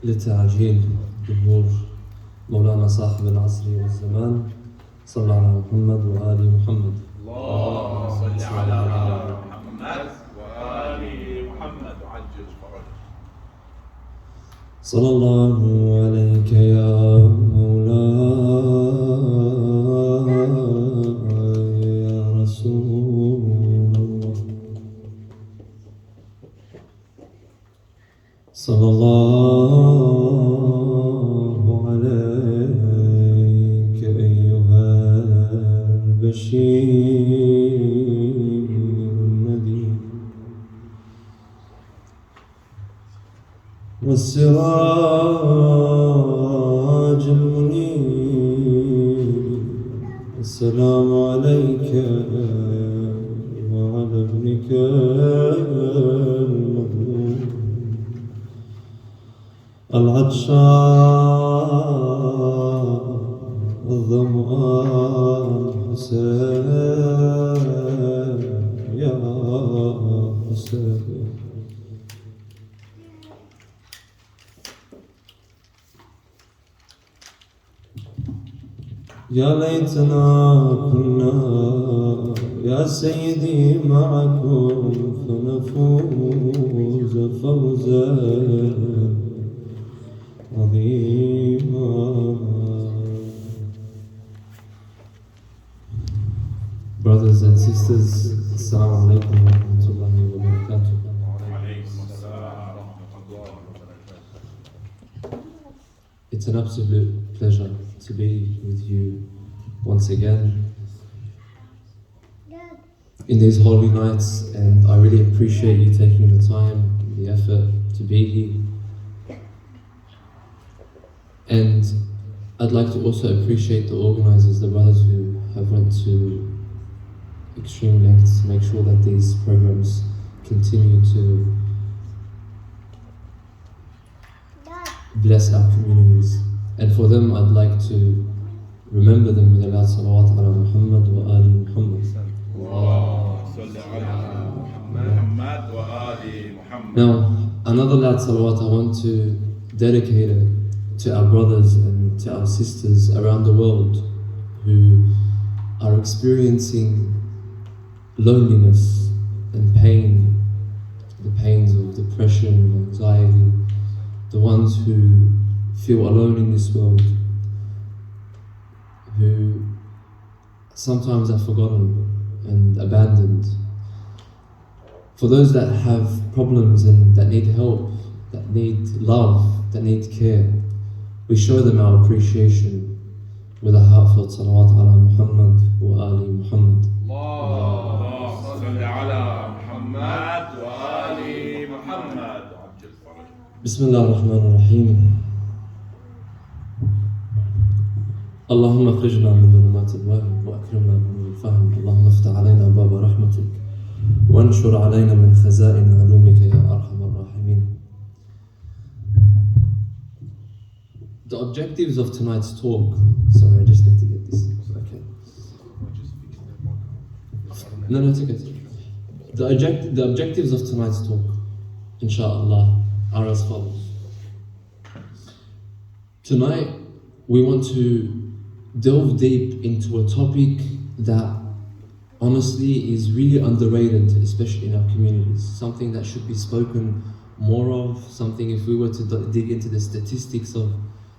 لتعجيل ظهور مولانا صاحب العصر والزمان صلى على محمد وآل محمد. اللهم صل على محمد وآل محمد وعجل فرجه. صلى الله عليك يا مولاي يا رسول الله. صلى الله عليك أيها البشير النذير والسراج المنير. السلام عليك وعلى ابنك المظلوم العطشان الظمآن حسين يا حسين. يا ليتنا كنا يا سيدي معكم فنفوز فوزا عظيما. Brothers and sisters, Assalamu alaikum wa rahmatullahi wa barakatuh. It's an absolute pleasure to be with you once again in these holy nights, and I really appreciate you taking the time, the effort to be here. And I'd like to also appreciate the organizers, the brothers who have went to extreme lengths to make sure that these programs continue to bless our communities. And for them, I'd like to remember them with a loud salawat ala Muhammad wa ali Muhammad. Now, another loud salawat I want to dedicate it to our brothers and to our sisters around the world who are experiencing loneliness and pain, the pains of depression and anxiety, the ones who feel alone in this world, who sometimes are forgotten and abandoned. For those that have problems and that need help, that need love, that need care, we show them our appreciation with a heartfelt salawat ala Muhammad wa ali Muhammad. اللهم صل على محمد وآل محمد وعجل فرجه. بسم الله الرحمن الرحيم. اللهم اخرجنا من ظلمات الوهم واكرمنا بنور الفهم. اللهم افتح علينا باب رحمتك وانشر علينا من خزائن علومك يا ارحم الراحمين. The objectives of tonight's talk. Sorry, I just need to get this. Okay. No, it's okay. The objectives of tonight's talk, inshallah, are as follows. Tonight, we want to delve deep into a topic that honestly is really underrated, especially in our communities. Something that should be spoken more of, something if we were to dig into the statistics of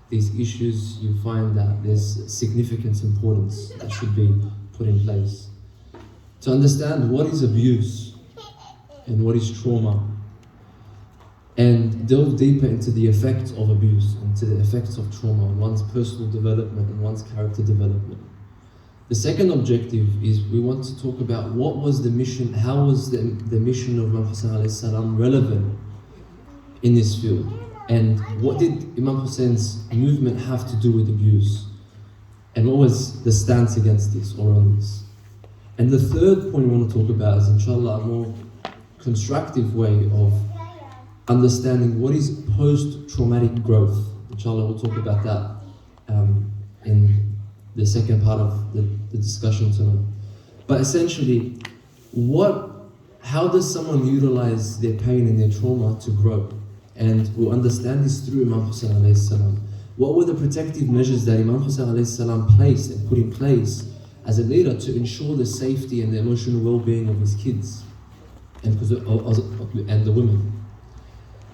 these issues, you find that there's significant importance that should be put in place. To understand what is abuse and what is trauma, and delve deeper into the effects of abuse and to the effects of trauma on one's personal development and one's character development. The second objective is we want to talk about what was the mission, how was the mission of Imam Hussain alayhi salam relevant in this field, and what did Imam Hussein's movement have to do with abuse, and what was the stance against this or on this. And the third point we want to talk about is, inshallah, a more constructive way of understanding what is post-traumatic growth. Inshallah, we'll talk about that in the second part of the discussion tonight. But essentially, how does someone utilize their pain and their trauma to grow And we'll understand this through Imam Hussain alayhi salam. What were the protective measures that Imam Hussain alayhi salam placed and put in place as a leader to ensure the safety and the emotional well-being of his kids and the women?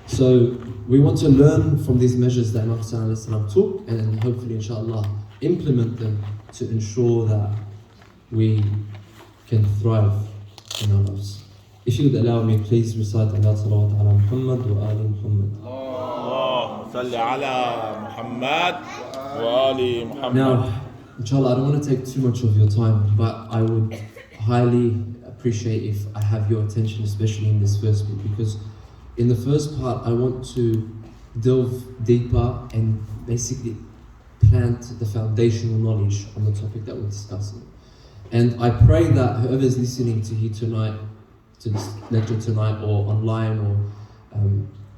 So we want to learn from these measures that Imam Hussain alayhi salam took, and then hopefully inshallah implement them to ensure that we can thrive in our lives. If you would allow me, please recite Allah salawat ala Muhammad wa ali Muhammad. اللهم صل على محمد وآل محمد. Now, inshallah, I don't want to take too much of your time, but I would highly appreciate if I have your attention, especially in this first bit, because in the first part, I want to delve deeper and basically plant the foundational knowledge on the topic that we're discussing. And I pray that whoever's listening to here tonight, to this lecture tonight, or online, or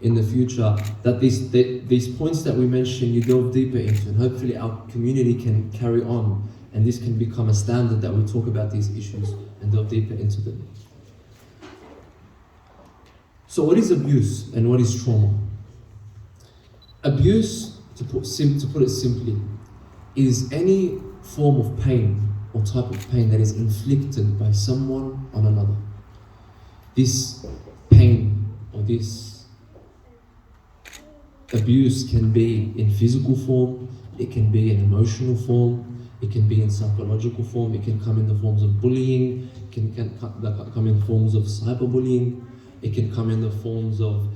in the future, that these points that we mentioned, you delve deeper into, and hopefully our community can carry on, and this can become a standard that we talk about these issues and delve deeper into them. So what is abuse and what is trauma? Abuse, to put it simply, is any form of pain or type of pain that is inflicted by someone on another. This pain or this abuse can be in physical form, it can be in emotional form, it can be in psychological form, it can come in the forms of bullying, it can come in forms of cyberbullying, it can come in the forms of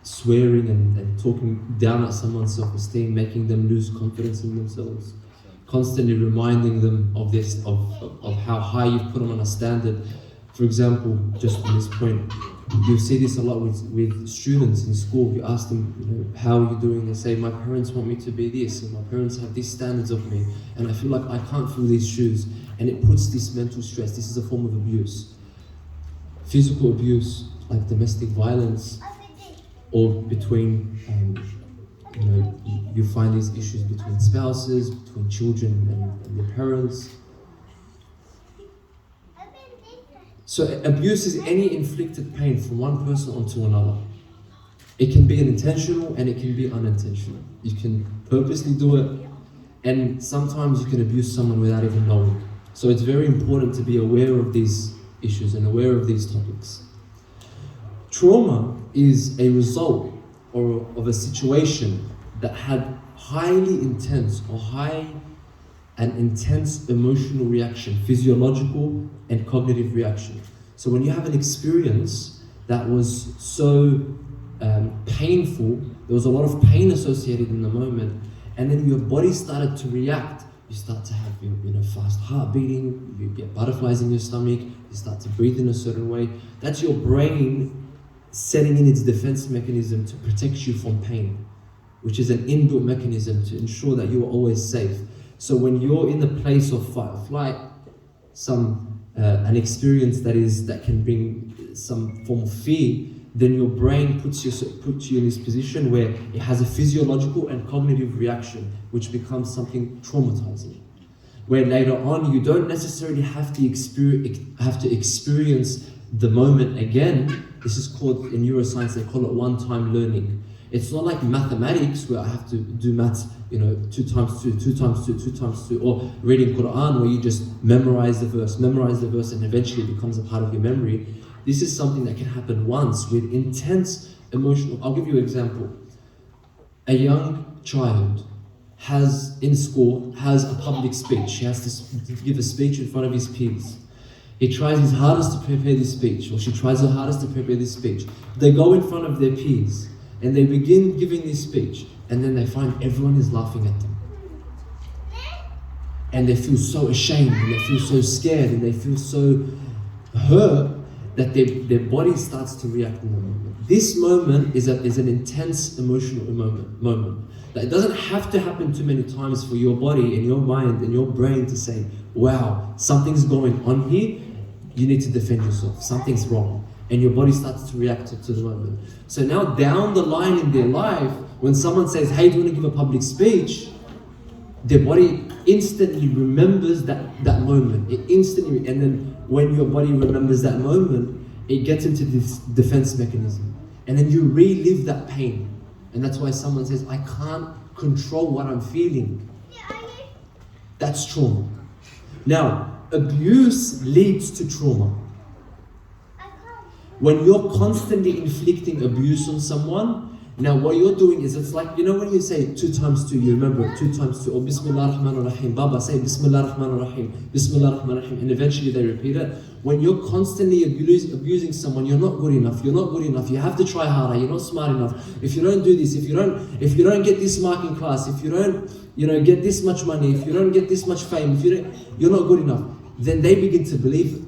swearing and talking down at someone's self-esteem, making them lose confidence in themselves, constantly reminding them of this, of how high you've put them on a standard. For example, just on this point, you see this a lot with students in school. You ask them, how are you doing? They say, my parents want me to be this, and my parents have these standards of me, and I feel like I can't fill these shoes. And it puts this mental stress. This is a form of abuse. Physical abuse, like domestic violence, or between, you find these issues between spouses, between children and their parents. So abuse is any inflicted pain from one person onto another. It can be intentional and it can be unintentional. You can purposely do it, and sometimes you can abuse someone without even knowing. So it's very important to be aware of these issues and aware of these topics. Trauma is a result of a situation that had highly intense or high and intense emotional reaction, physiological and cognitive reaction. So when you have an experience that was so painful, there was a lot of pain associated in the moment, and then your body started to react. You start to have fast heart beating, you get butterflies in your stomach, you start to breathe in a certain way. That's your brain setting in its defense mechanism to protect you from pain, which is an inbuilt mechanism to ensure that you are always safe. So when you're in the place of fight or flight, an experience that can bring some form of fear, then your brain puts you in this position where it has a physiological and cognitive reaction, which becomes something traumatizing. Where later on, you don't necessarily have to experience the moment again. This is called, in neuroscience, they call it one-time learning. It's not like mathematics where I have to do maths, 2 times 2, 2 times 2, 2 times 2, or reading Quran where you just memorize the verse, and eventually it becomes a part of your memory. This is something that can happen once with intense emotional. I'll give you an example. A young child in school has a public speech. He has to give a speech in front of his peers. He tries his hardest to prepare this speech, or she tries her hardest to prepare this speech. They go in front of their peers and they begin giving this speech, and then they find everyone is laughing at them. And they feel so ashamed, and they feel so scared, and they feel so hurt that their body starts to react in the moment. This moment is an intense emotional moment. That it doesn't have to happen too many times for your body and your mind and your brain to say, wow, something's going on here, you need to defend yourself, something's wrong. And your body starts to react to the moment. So now down the line in their life, when someone says, hey, do you want to give a public speech? Their body instantly remembers that moment. And then when your body remembers that moment, it gets into this defense mechanism. and then you relive that pain. And that's why someone says, I can't control what I'm feeling. That's trauma. Now, abuse leads to trauma. When you're constantly inflicting abuse on someone, now what you're doing is, it's like, you know when you say 2 times 2, you remember 2 times 2, or Bismillah ar-Rahman ar-Rahim, Baba say Bismillah ar-Rahman ar-Rahim, Bismillah ar-Rahman ar-Rahim, and eventually they repeat it. When you're constantly abusing someone, you're not good enough, you have to try harder, you're not smart enough. If you don't do this, if you don't get this mark in class, if you don't, get this much money, if you don't get this much fame, you're not good enough, then they begin to believe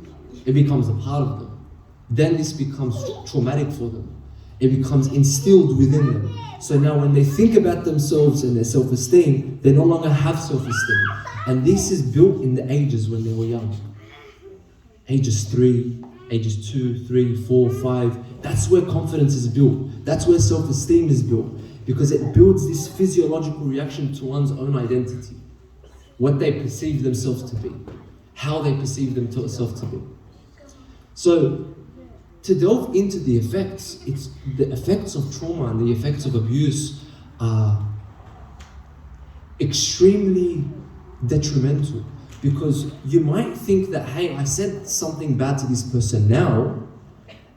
it becomes a part of them. Then this becomes traumatic for them. It becomes instilled within them. So now when they think about themselves and their self-esteem, they no longer have self-esteem. And this is built in the ages when they were young. Ages 3, ages 2, 3, 4, 5. That's where confidence is built. That's where self-esteem is built. Because it builds this physiological reaction to one's own identity. What they perceive themselves to be. How they perceive themselves to be. So, to delve into the effects, it's the effects of trauma and the effects of abuse are extremely detrimental, because you might think that, hey, I said something bad to this person now,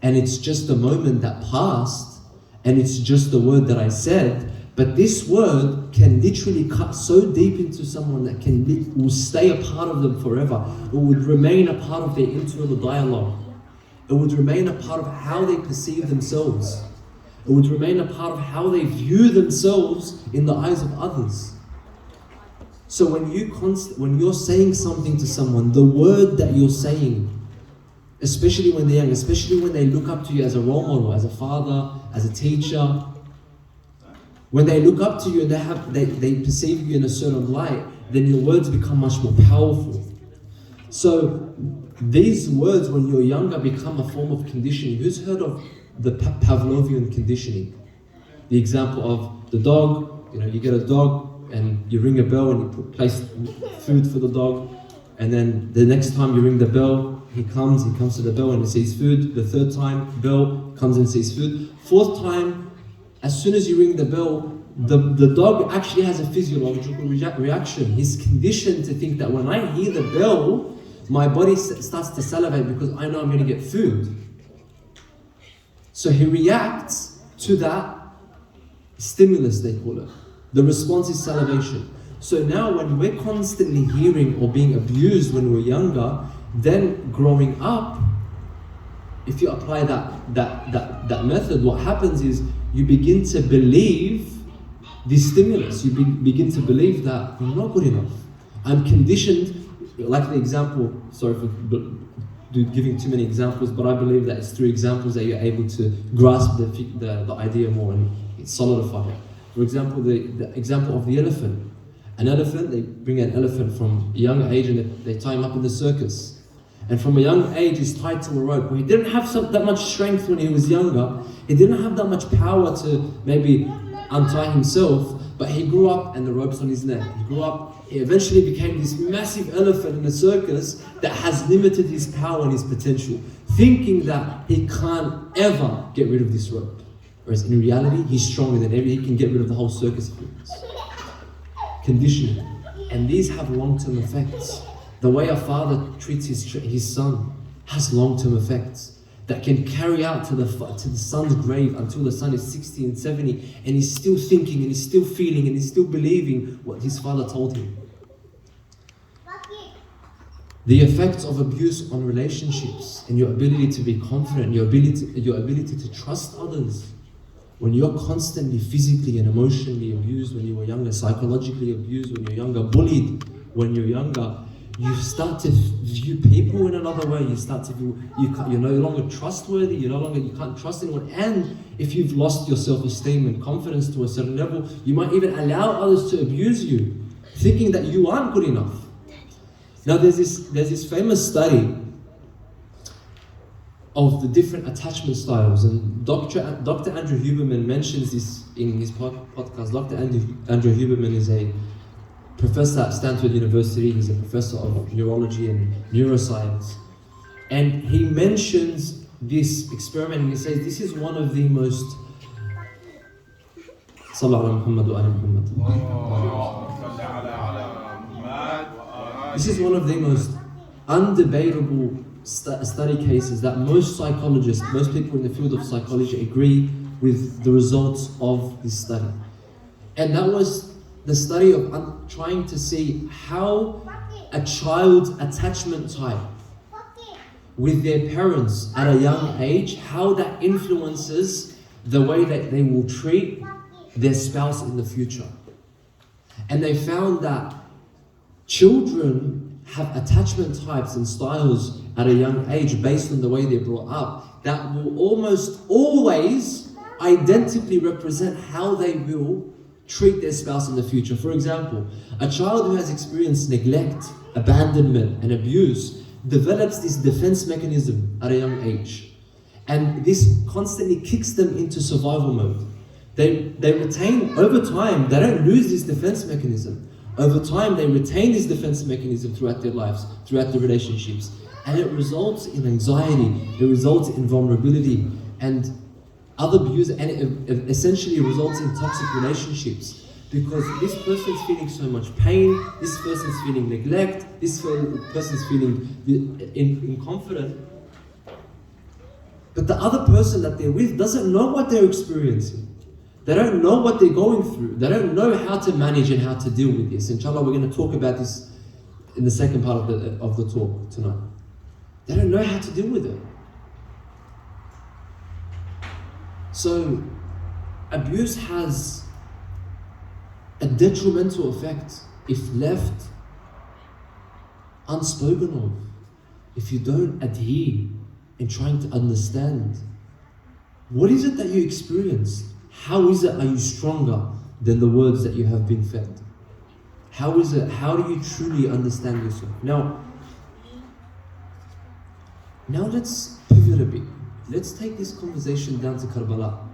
and it's just a moment that passed, and it's just the word that I said, but this word can literally cut so deep into someone that will stay a part of them forever. It would remain a part of their internal dialogue. It would remain a part of how they perceive themselves. It would remain a part of how they view themselves in the eyes of others. So when you're saying something to someone, the word that you're saying, especially when they're young, especially when they look up to you as a role model, as a father, as a teacher, when they look up to you and they perceive you in a certain light, then your words become much more powerful. So these words, when you're younger, become a form of conditioning. Who's heard of the Pavlovian conditioning? The example of the dog, you get a dog and you ring a bell and you place food for the dog, and then the next time you ring the bell, he comes to the bell and he sees food. The third time, bell comes and sees food. Fourth time, as soon as you ring the bell, the dog actually has a physiological reaction. He's conditioned to think that when I hear the bell, my body starts to salivate because I know I'm going to get food. So he reacts to that stimulus, they call it. The response is salivation. So now when we're constantly hearing or being abused when we're younger, then growing up, if you apply that method, what happens is you begin to believe this stimulus. You begin to believe that I'm not good enough. I'm conditioned. Like the example, sorry for giving too many examples, but I believe that it's through examples that you're able to grasp the idea more and solidify it. For example, the example of the elephant. An elephant, they bring an elephant from a young age and they tie him up in the circus. And from a young age, he's tied to a rope. Well, he didn't have that much strength when he was younger. He didn't have that much power to maybe untie himself, but he grew up and the rope's on his neck. He grew up. He eventually became this massive elephant in a circus that has limited his power and his potential, thinking that he can't ever get rid of this rope. Whereas in reality, he's stronger than ever. He can get rid of the whole circus if he wants. Conditioning. And these have long-term effects. The way a father treats his son has long-term effects that can carry out to the son's grave until the son is 60 and 70, and he's still thinking and he's still feeling and he's still believing what his father told him. The effects of abuse on relationships and your ability to be confident, your ability to trust others. When you're constantly physically and emotionally abused when you were younger, psychologically abused when you're younger, bullied when you're younger, you start to view people in another way. You start to view, you're no longer trustworthy, you can't trust anyone. And if you've lost your self-esteem and confidence to a certain level, you might even allow others to abuse you, thinking that you aren't good enough. Now there's this famous study of the different attachment styles, and Dr. Andrew Huberman mentions this in his podcast. Dr. Andrew Huberman is a professor at Stanford University. He's a professor of neurology and neuroscience, and he mentions this experiment, and he says this is one of the most Sallallahu Muhammad wa Ali Muhammad. This is one of the most undebatable study cases that most psychologists, most people in the field of psychology agree with the results of this study. And that was the study of trying to see how a child's attachment type with their parents at a young age, how that influences the way that they will treat their spouse in the future. And they found that children have attachment types and styles at a young age based on the way they're brought up that will almost always identically represent how they will treat their spouse in the future. For example, a child who has experienced neglect, abandonment, and abuse develops this defense mechanism at a young age. And this constantly kicks them into survival mode. They retain, over time, they don't lose this defense mechanism. Over time, they retain this defense mechanism throughout their lives, throughout their relationships. And it results in anxiety, it results in vulnerability and other abuse, and it essentially results in toxic relationships. Because this person's feeling so much pain, this person's feeling neglect, this person's feeling inconfident. But the other person that they're with doesn't know what they're experiencing. They don't know what they're going through. They don't know how to manage and how to deal with this. Inshallah, we're going to talk about this in the second part of the talk tonight. They don't know how to deal with it. So, abuse has a detrimental effect if left unspoken of, if you don't adhere in trying to understand. What is it that you experienced? How is it, are you stronger than the words that you have been fed? How is it, how do you truly understand yourself? Now let's pivot a bit. Let's take this conversation down to Karbala.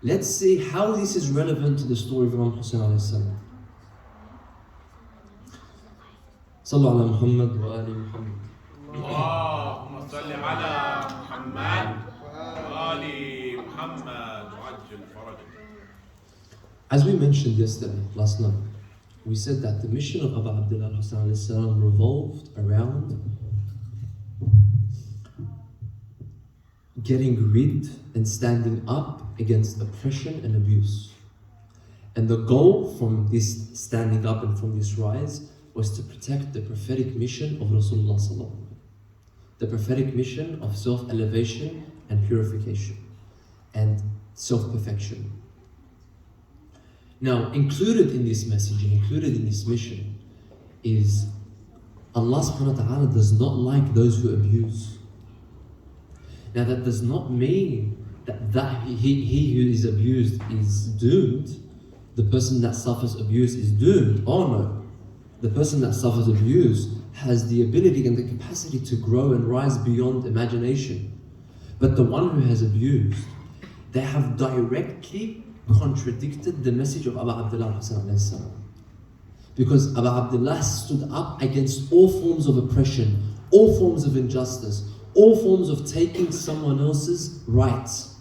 Let's see how this is relevant to the story of Imam Hussain alayhi salam. Sallu ala Muhammad wa ali Muhammad. Allahumma salli ala Muhammad wa ali Muhammad wa ajil faraj. As we mentioned yesterday, last night, we said that the mission of Abu Abdullah Hussain alayhi salam revolved around getting rid and standing up against oppression and abuse. And the goal from this standing up and from this rise was to protect the prophetic mission of Rasulullah sallallahu alaihi wasallam. The prophetic mission of self-elevation and purification and self-perfection. Now, included in this message, included in this mission is Allah subhanahu wa ta'ala does not like those who abuse. Now that does not mean that he who is abused is doomed. The person that suffers abuse is doomed. Oh no. The person that suffers abuse has the ability and the capacity to grow and rise beyond imagination. But the one who has abused, they have directly contradicted the message of Abu Abdullah Hussain alayhi salam. Because Abu Abdullah stood up against all forms of oppression, all forms of injustice, all forms of taking someone else's rights,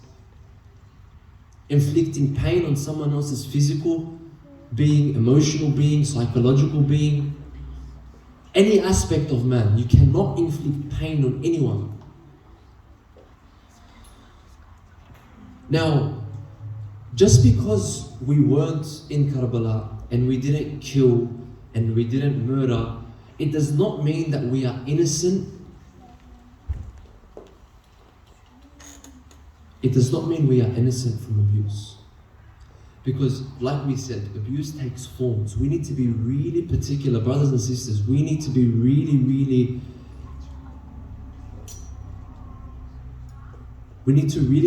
inflicting pain on someone else's physical being, emotional being, psychological being, any aspect of man. You cannot inflict pain on anyone. Now, just because we weren't in Karbala and we didn't kill and we didn't murder, it does not mean that we are innocent. It does not mean we are innocent from abuse. Because, like we said, abuse takes forms. We need to be really particular, brothers and sisters. We need to be really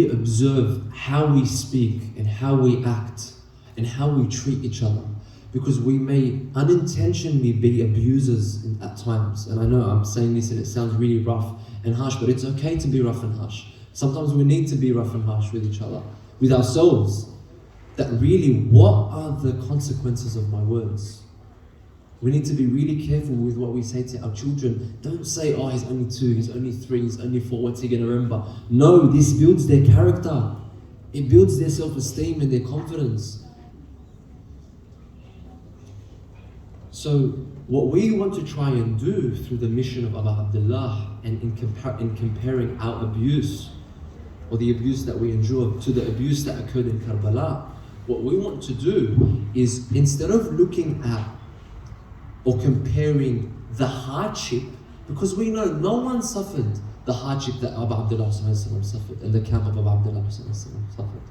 observe how we speak and how we act and how we treat each other. Because we may unintentionally be abusers at times. And I know I'm saying this and it sounds really rough and harsh, but it's okay to be rough and harsh. Sometimes we need to be rough and harsh with each other, with ourselves. That really, what are the consequences of my words? We need to be really careful with what we say to our children. Don't say, oh, he's only 2, he's only 3, he's only 4, what's he going to remember? No, this builds their character. It builds their self-esteem and their confidence. So what we want to try and do through the mission of Abu Abdullah and in comparing our abuse or the abuse that we endure to the abuse that occurred in Karbala, what we want to do is, instead of looking at or comparing the hardship, because we know no one suffered the hardship that Abu Abdullah suffered and the camp of Abu Abdullah suffered.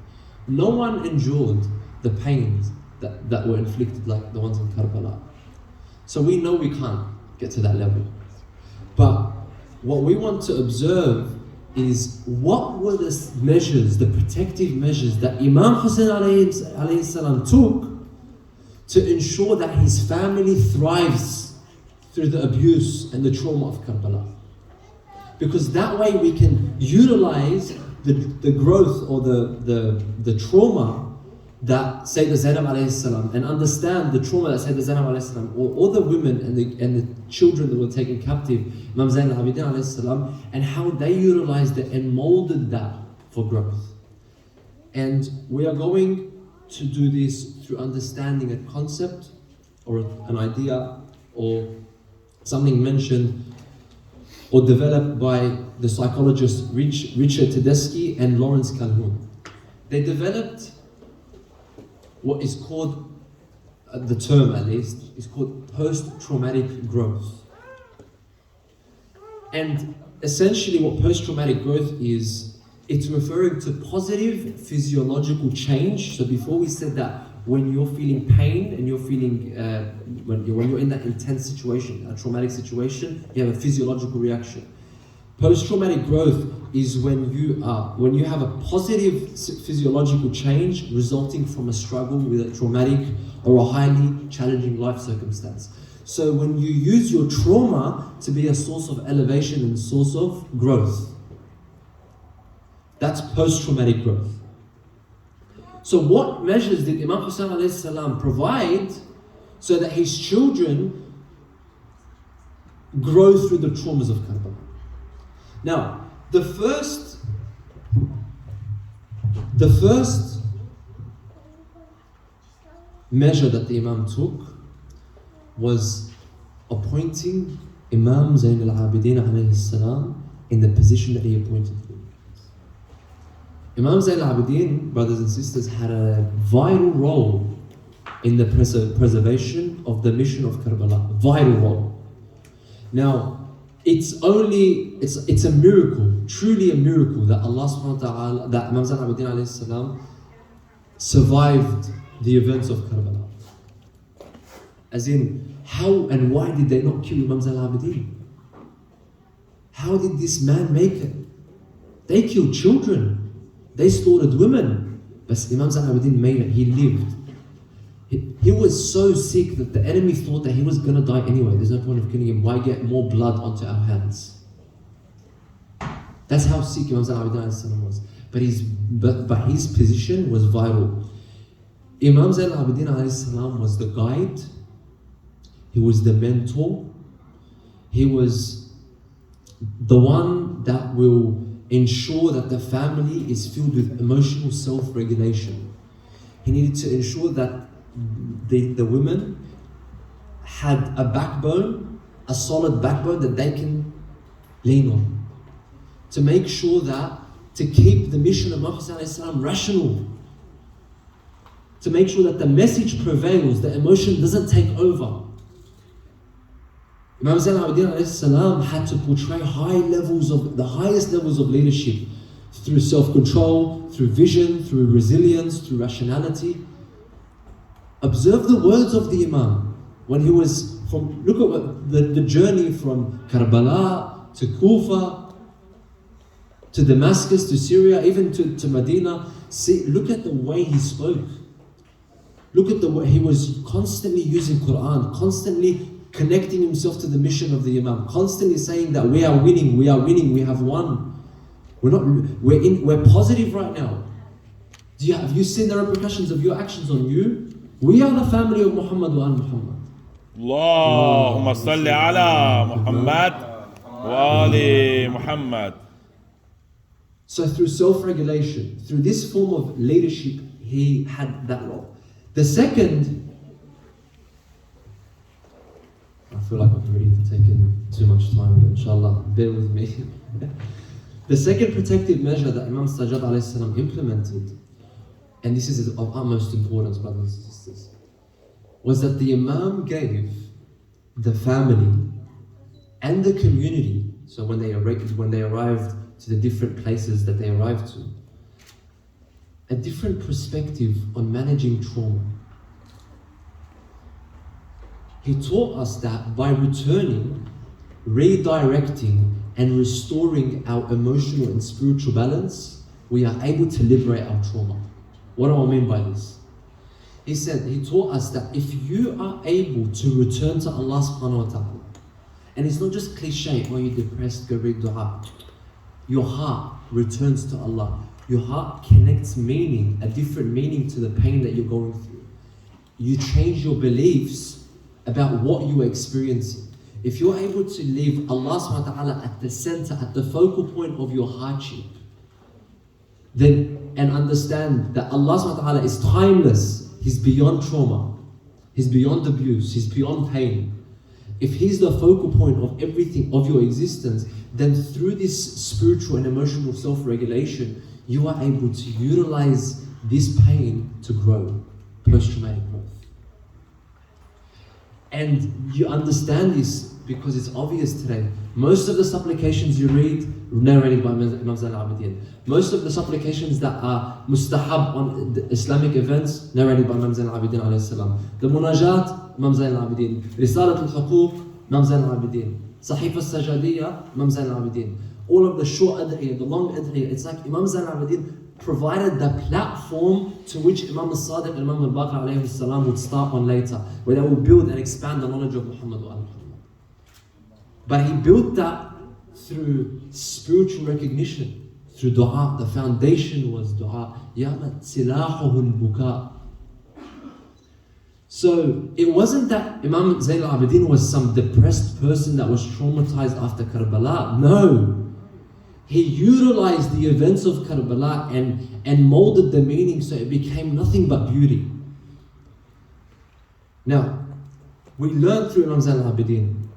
No one endured the pains that were inflicted like the ones in Karbala. So we know we can't get to that level. But what we want to observe is, what were the measures, the protective measures that Imam Hussain alayhi salam took to ensure that his family thrives through the abuse and the trauma of Karbala. Because that way we can utilize the growth or the trauma that Sayyidah Zainab alayhi salam, and understand the trauma that Sayyidah Zainab alayhi salam, or all the women and the children that were taken captive, Imam Zain al-Abidin alayhi salam, and how they utilized it and molded that for growth. And we are going to do this through understanding a concept or an idea or something mentioned or developed by the psychologists Richard Tedeschi and Lawrence Calhoun. They developed what is called, the term at least, is called post-traumatic growth. And essentially what post-traumatic growth is, it's referring to positive physiological change. So before we said that when you're feeling pain and you're feeling, when you're in that intense situation, a traumatic situation, you have a physiological reaction. Post-traumatic growth is when you have a positive physiological change resulting from a struggle with a traumatic or a highly challenging life circumstance. So when you use your trauma to be a source of elevation and source of growth, that's post-traumatic growth. So what measures did Imam Hussain alayhi salam provide so that his children grow through the traumas of Karbala? Now, the first measure that the Imam took was appointing Imam Zain Al Abidin alayhi salam in the position that he appointed him. Imam Zain Al Abidin, brothers and sisters, had a vital role in the preservation of the mission of Karbala. Vital role. Now, it's a miracle, truly a miracle, that Allah subhanahu wa ta'ala, that Imam Zain al-Abidin alayhi salam survived the events of Karbala. As in, how and why did they not kill Imam Zain al-Abidin? How did this man make it? They killed children, they slaughtered women, but Imam Zain al-Abidin made it, he lived. He was so sick that the enemy thought that he was going to die anyway. There's no point of killing him. Why get more blood onto our hands? That's how sick Imam Zain al-Abidin was. But his position was vital. Imam Zain al-Abidin was the guide. He was the mentor. He was the one that will ensure that the family is filled with emotional self-regulation. He needed to ensure that the women had a backbone, a solid backbone that they can lean on. To make sure that, to keep the mission of Imam Hussain rational. To make sure that the message prevails, the emotion doesn't take over. Imam Zain al-Abidin had to portray the highest levels of leadership through self-control, through vision, through resilience, through rationality. Observe the words of the Imam when he was look at the journey from Karbala to Kufa to Damascus to Syria, even to Medina. Look at the way he spoke. Look at the way he was constantly using Quran, constantly connecting himself to the mission of the Imam, constantly saying that we are winning, we have won. We're positive right now. Have you seen the repercussions of your actions on you? We are the family of Muhammad wa al Muhammad. اللهم صل على محمد وآل محمد. So through self-regulation, through this form of leadership, he had that role. The second, I feel like I've already taken too much time, but inshallah, bear with me. The second protective measure that Imam Sajjad alayhi salam implemented, and this is of utmost importance, brothers and sisters, was that the Imam gave the family and the community, so when they arrived to the different places that they arrived to, a different perspective on managing trauma. He taught us that by returning, redirecting, and restoring our emotional and spiritual balance, we are able to liberate our trauma. What do I mean by this? He taught us that if you are able to return to Allah subhanahu wa ta'ala, and it's not just cliche, oh you're depressed, go read dua. Your heart returns to Allah. Your heart connects meaning, a different meaning to the pain that you're going through. You change your beliefs about what you are experiencing. If you're able to leave Allah subhanahu wa ta'ala at the center, at the focal point of your hardship, then and understand that Allah subhanahu wa ta'ala is timeless, He's beyond trauma, He's beyond abuse, He's beyond pain. If He's the focal point of everything, of your existence, then through this spiritual and emotional self-regulation, you are able to utilize this pain to grow, post-traumatic growth. And you understand this because it's obvious today. Most of the supplications you read, narrated by Imam Zain Al Abidin. Most of the supplications that are mustahab on the Islamic events, narrated by Imam Zain Al Abidin alayhi salam. The munajat, Imam Zain Al Abidin. Risalat al-Huquq, Imam Zain Al Abidin. Sahif al-Sajadiyya, Imam Zain Al Abidin. All of the short adhiyah, the long adhiyah, it's like Imam Zain Al Abidin provided the platform to which Imam al-Sadiq and Imam al-Baqir alayhi salam would start on later, where they will build and expand the knowledge of Muhammad wa Muhammad. But he built that through spiritual recognition, through dua. The foundation was dua. Yamat silahul buka. So it wasn't that Imam Zain Al Abidin was some depressed person that was traumatized after Karbala. No. He utilized the events of Karbala and molded the meaning so it became nothing but beauty. Now, we learned through Imam Zain Al Abidin.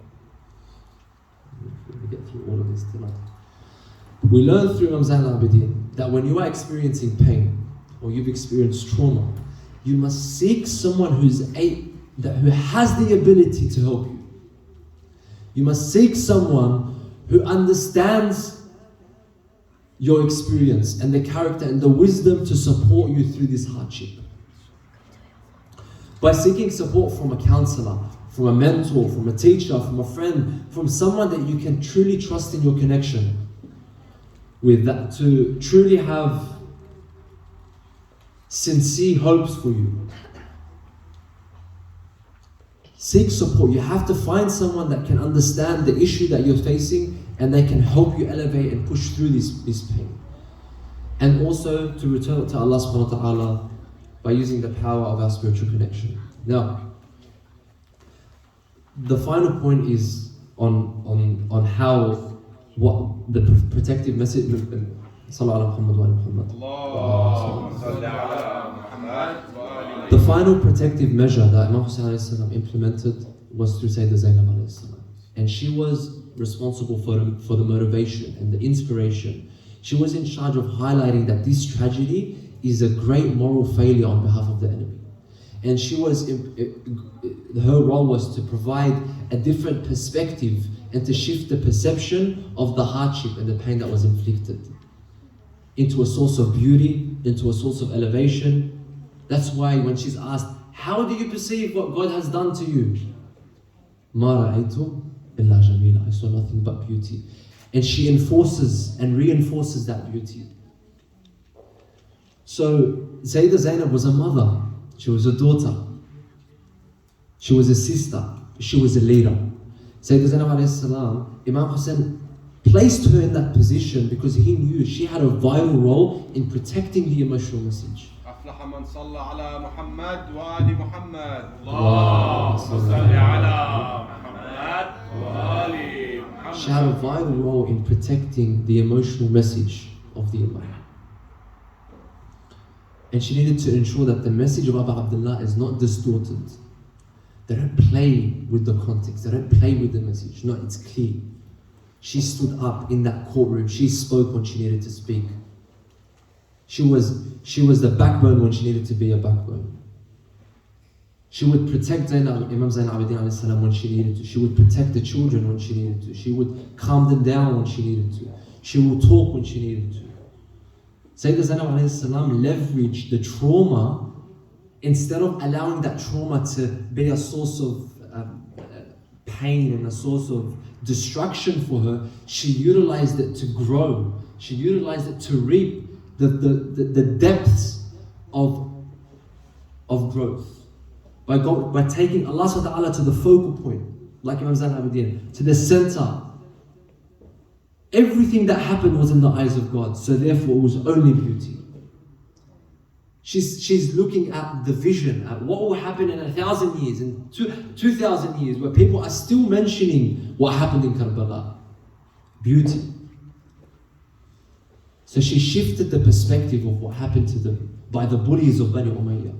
We get through all of this tonight. We learned through Imam Zain Al Abidin that when you are experiencing pain or you've experienced trauma, you must seek someone who has the ability to help you. You must seek someone who understands your experience and the character and the wisdom to support you through this hardship. By seeking support from a counselor, from a mentor, from a teacher, from a friend, from someone that you can truly trust in your connection with, that to truly have sincere hopes for you. Seek support. You have to find someone that can understand the issue that you're facing and they can help you elevate and push through this pain. And also to return to Allah subhanahu wa ta'ala by using the power of our spiritual connection. Now, the final point is on how, what the protective message. The final protective measure that Imam Hussain implemented was through Sayyidah Zainab alayhi salam. And she was responsible for the motivation and the inspiration. She was in charge of highlighting that this tragedy is a great moral failure on behalf of the enemy. And her role was to provide a different perspective and to shift the perception of the hardship and the pain that was inflicted into a source of beauty, into a source of elevation. That's why when she's asked, how do you perceive what God has done to you? Ma ra'aytu illa jamila. I saw nothing but beauty. And she enforces and reinforces that beauty. So Sayyidah Zainab was a mother, she was a daughter, she was a sister, she was a leader. Sayyidah Zainab alayhi salam, Imam Hussain placed her in that position because he knew she had a vital role in protecting the emotional message. أفلح من صلى على محمد وآل محمد. اللهم صل على محمد وآل محمد. She had a vital role in protecting the emotional message of the Imam. And she needed to ensure that the message of Abu Abdullah is not distorted. They don't play with the context, they don't play with the message. No, it's clear. She stood up in that courtroom, she spoke when she needed to speak. She was the backbone when she needed to be a backbone. She would protect Imam Zain al-Abidin alayhi salam when she needed to. She would protect the children when she needed to. She would calm them down when she needed to. She would talk when she needed to. Sayyidah Zainab alayhi salam leveraged the trauma instead of allowing that trauma to be a source of pain and a source of destruction for her. She utilized it to grow. She utilized it to reap the depths of growth. By taking Allah subhanahu wa ta'ala to the focal point, like Imam Zain al-Abidin, to the center. Everything that happened was in the eyes of God, so therefore it was only beauty. She's looking at the vision, at what will happen in 1,000 years, in 2,000 years, where people are still mentioning what happened in Karbala. Beauty. So she shifted the perspective of what happened to them by the bullies of Bani Umayyah,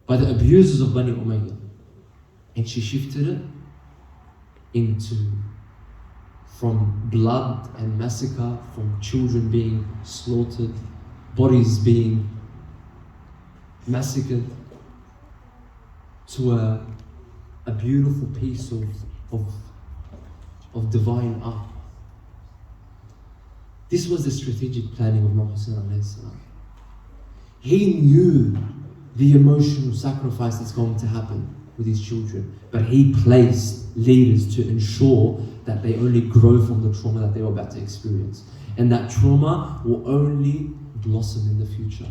by the abusers of Bani Umayyah. And she shifted it into from blood and massacre, from children being slaughtered, bodies being massacred, to a beautiful piece of divine art. This was the strategic planning of Imam Hussain alayhi salam. He knew the emotional sacrifice that's going to happen with his children, but he placed leaders to ensure that they only grow from the trauma that they were about to experience, and that trauma will only blossom in the future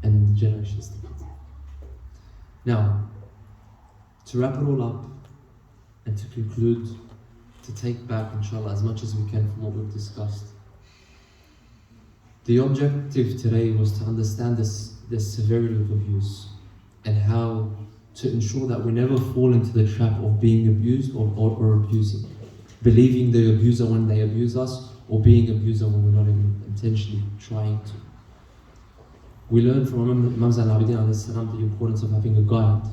and the generations to come. Now, to wrap it all up and to conclude, to take back, inshallah, as much as we can from what we've discussed. The objective today was to understand the severity of abuse and how to ensure that we never fall into the trap of being abused or abusing. Believing the abuser when they abuse us, or being abuser when we're not even intentionally trying to. We learned from Imam Zain al-Abidin alayhi salam the importance of having a guide,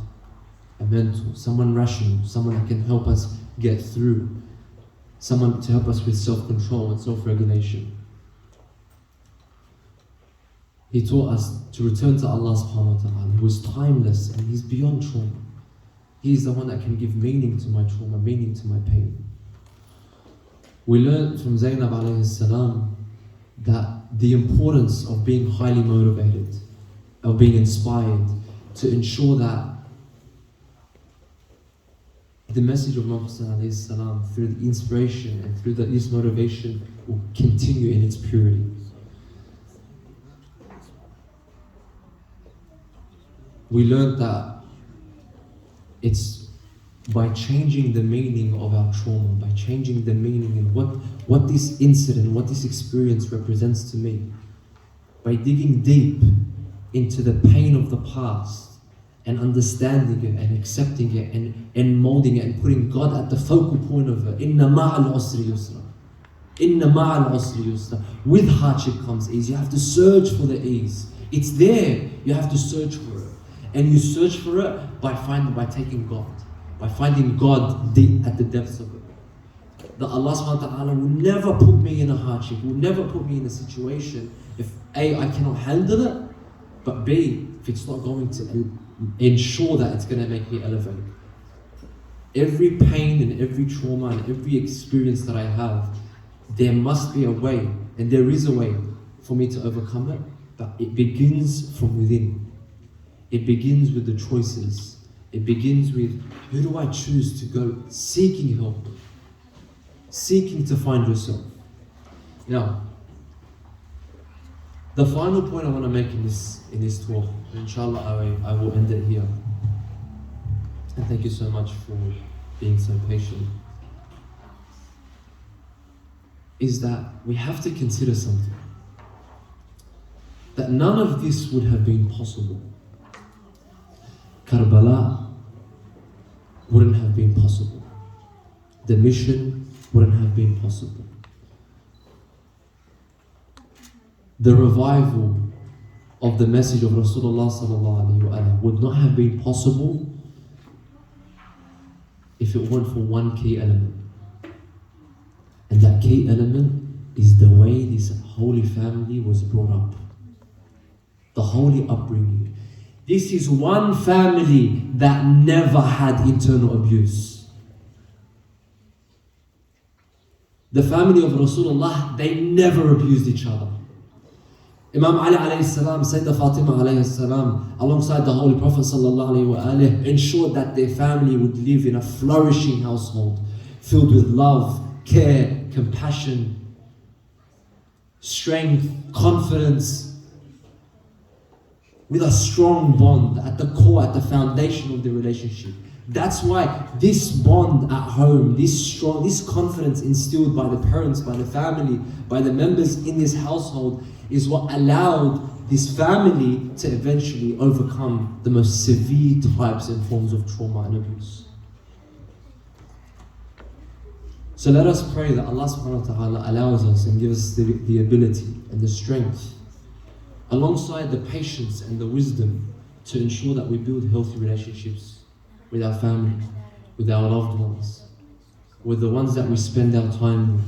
a mentor, someone rational, someone that can help us get through, someone to help us with self-control and self-regulation. He taught us to return to Allah subhanahu wa ta'ala, who is timeless and He's beyond trauma. He's the one that can give meaning to my trauma, meaning to my pain. We learned from Zainab alayhi salam that the importance of being highly motivated, of being inspired, to ensure that the message of Imam Hussain alayhi salam, through the inspiration and through this motivation, will continue in its purity. We learned that it's by changing the meaning of our trauma, by changing the meaning in what this incident, what this experience represents to me, by digging deep into the pain of the past and understanding it and accepting it and molding it and putting God at the focal point of it. Inna ma'al usri yusra. Inna ma'al usri yusra. With hardship comes ease. You have to search for the ease. It's there. You have to search for it. And you search for it by taking God, by finding God deep at the depths of it. That Allah subhanahu wa ta'ala will never put me in a hardship, will never put me in a situation if A, I cannot handle it, but B, if it's not going to ensure that it's going to make me elevate. Every pain and every trauma and every experience that I have, there must be a way, and there is a way for me to overcome it, but it begins from within. It begins with the choices. It begins with, who do I choose to go seeking help, seeking to find yourself. Now, the final point I want to make in this talk, inshallah I will end it here. And thank you so much for being so patient. Is that we have to consider something. that none of this would have been possible. Karbala wouldn't have been possible. The mission wouldn't have been possible. The revival of the message of Rasulullah sallallahu alaihi wasallam would not have been possible if it weren't for one key element. And that key element is the way this holy family was brought up. The holy upbringing. This is one family that never had internal abuse. The family of Rasulullah, they never abused each other. Imam Ali alayhi salam, Sayyidah Fatima alayhi salam, alongside the Holy Prophet sallallahu alayhi wa alayhi, ensured that their family would live in a flourishing household, filled with love, care, compassion, strength, confidence, with a strong bond at the core, at the foundation of the relationship. That's why this bond at home, this confidence instilled by the parents, by the family, by the members in this household, is what allowed this family to eventually overcome the most severe types and forms of trauma and abuse. So let us pray that Allah subhanahu wa ta'ala allows us and gives us the ability and the strength, alongside the patience and the wisdom, to ensure that we build healthy relationships with our family, with our loved ones, with the ones that we spend our time with,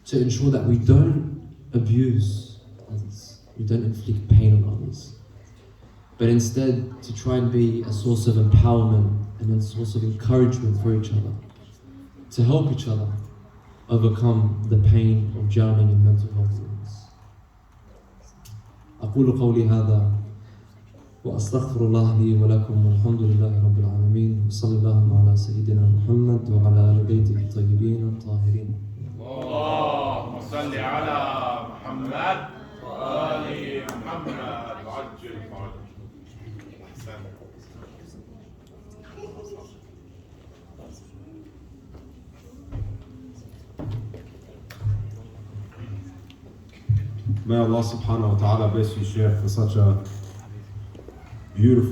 to ensure that we don't abuse others, we don't inflict pain on others, but instead to try and be a source of empowerment and a source of encouragement for each other, to help each other overcome the pain of drowning in mental health illness. أقول قولي هذا وأستغفر الله لي ولكم والحمد لله رب العالمين وصلى الله على سيدنا محمد وعلى آل بيته الطيبين الطاهرين. اللهم صل على محمد وآل محمد وعجل فرجهم. May Allah subhanahu wa ta'ala bless you, Shaykh, for such a beautiful